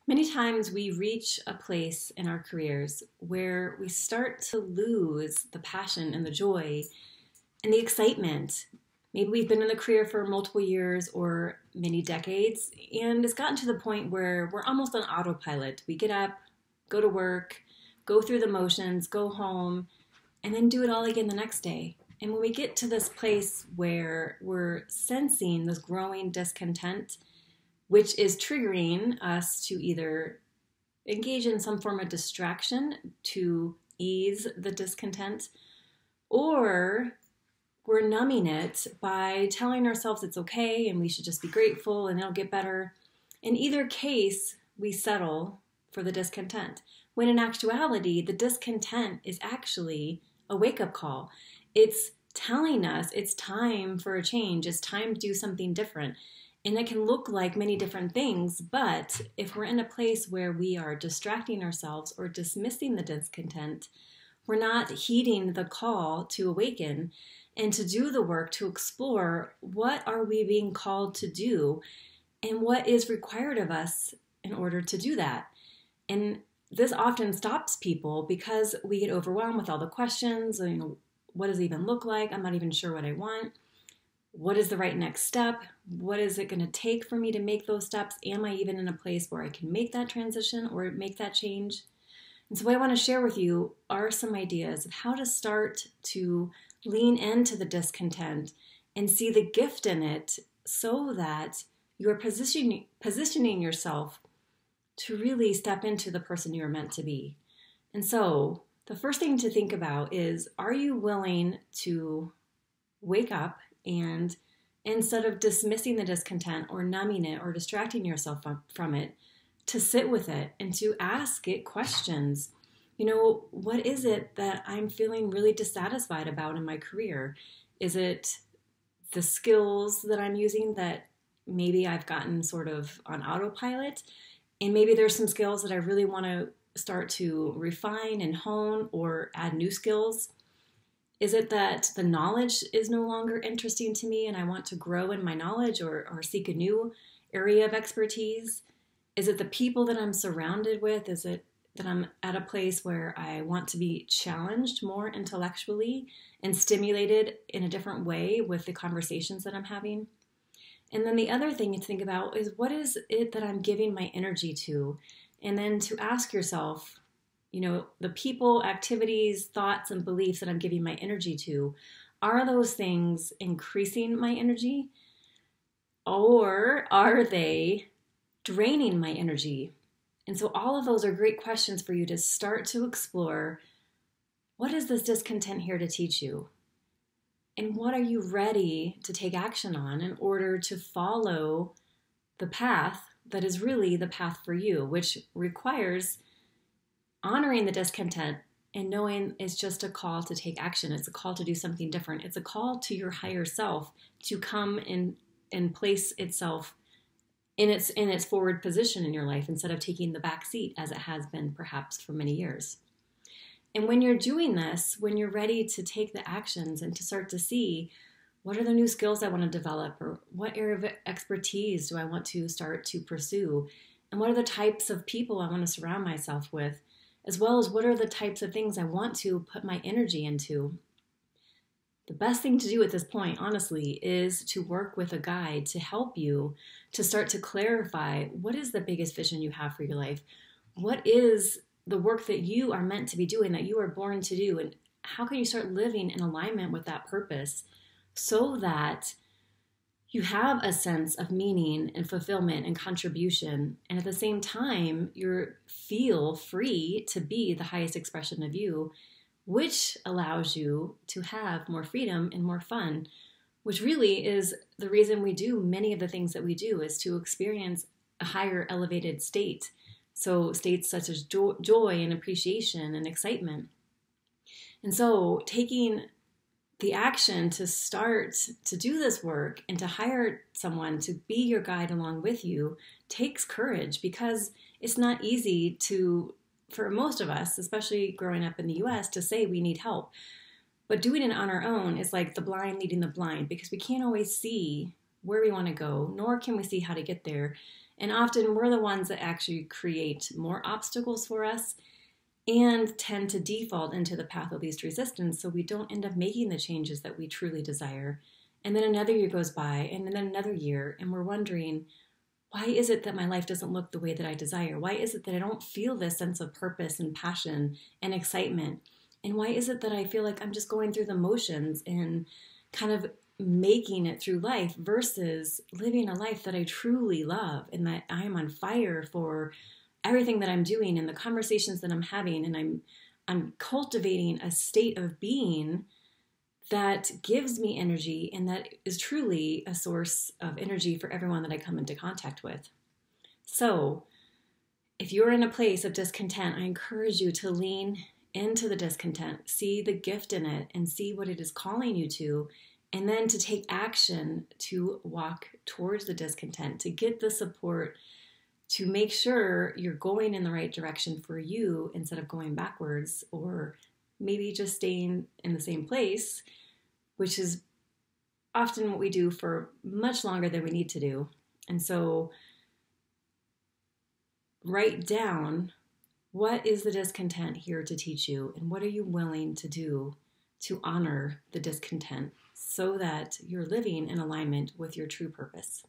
Many times we reach a place in our careers where we start to lose the passion and the joy and the excitement. Maybe we've been in the career for multiple years or many decades, and it's gotten to the point where we're almost on autopilot. We get up, go to work, go through the motions, go home, and then do it all again the next day. And when we get to this place where we're sensing this growing discontent, which is triggering us to either engage in some form of distraction to ease the discontent, or we're numbing it by telling ourselves it's okay and we should just be grateful and it'll get better. In either case, we settle for the discontent. When in actuality, the discontent is actually a wake-up call. It's telling us it's time for a change. It's time to do something different. And it can look like many different things, but if we're in a place where we are distracting ourselves or dismissing the discontent, we're not heeding the call to awaken and to do the work to explore what are we being called to do and what is required of us in order to do that. And this often stops people because we get overwhelmed with all the questions. What does it even look like? I'm not even sure what I want. What is the right next step? What is it going to take for me to make those steps? Am I even in a place where I can make that transition or make that change? And so what I want to share with you are some ideas of how to start to lean into the discontent and see the gift in it so that you are positioning yourself to really step into the person you are meant to be. And so the first thing to think about is, are you willing to wake up and instead of dismissing the discontent or numbing it or distracting yourself from it, to sit with it and to ask it questions? What is it that I'm feeling really dissatisfied about in my career? Is it the skills that I'm using that maybe I've gotten sort of on autopilot? And maybe there's some skills that I really want to start to refine and hone or add new skills. Is it that the knowledge is no longer interesting to me and I want to grow in my knowledge or seek a new area of expertise? Is it the people that I'm surrounded with? Is it that I'm at a place where I want to be challenged more intellectually and stimulated in a different way with the conversations that I'm having? And then the other thing to think about is, what is it that I'm giving my energy to? And then to ask yourself, the people, activities, thoughts, and beliefs that I'm giving my energy to, are those things increasing my energy? Or are they draining my energy? And so all of those are great questions for you to start to explore. What is this discontent here to teach you? And what are you ready to take action on in order to follow the path that is really the path for you, which requires honoring the discontent and knowing it's just a call to take action. It's a call to do something different. It's a call to your higher self to come and place itself in its forward position in your life instead of taking the back seat as it has been perhaps for many years. And when you're doing this, when you're ready to take the actions and to start to see what are the new skills I want to develop, or what area of expertise do I want to start to pursue, and what are the types of people I want to surround myself with, as well as what are the types of things I want to put my energy into. The best thing to do at this point, honestly, is to work with a guide to help you to start to clarify what is the biggest vision you have for your life. What is the work that you are meant to be doing, that you are born to do, and how can you start living in alignment with that purpose so that you have a sense of meaning and fulfillment and contribution, and at the same time, you feel free to be the highest expression of you, which allows you to have more freedom and more fun, which really is the reason we do many of the things that we do, is to experience a higher elevated state. So states such as joy and appreciation and excitement. And so taking the action to start to do this work and to hire someone to be your guide along with you takes courage, because it's not easy for most of us, especially growing up in the US, to say we need help. But doing it on our own is like the blind leading the blind, because we can't always see where we want to go, nor can we see how to get there. And often we're the ones that actually create more obstacles for us and tend to default into the path of least resistance, so we don't end up making the changes that we truly desire. And then another year goes by, and then another year, and we're wondering, why is it that my life doesn't look the way that I desire? Why is it that I don't feel this sense of purpose and passion and excitement? And why is it that I feel like I'm just going through the motions and kind of making it through life versus living a life that I truly love and that I am on fire for everything that I'm doing and the conversations that I'm having, and I'm cultivating a state of being that gives me energy and that is truly a source of energy for everyone that I come into contact with. So if you're in a place of discontent, I encourage you to lean into the discontent, see the gift in it, and see what it is calling you to, and then to take action to walk towards the discontent, to get the support, to make sure you're going in the right direction for you instead of going backwards or maybe just staying in the same place, which is often what we do for much longer than we need to do. And so write down, what is the discontent here to teach you, and what are you willing to do to honor the discontent so that you're living in alignment with your true purpose?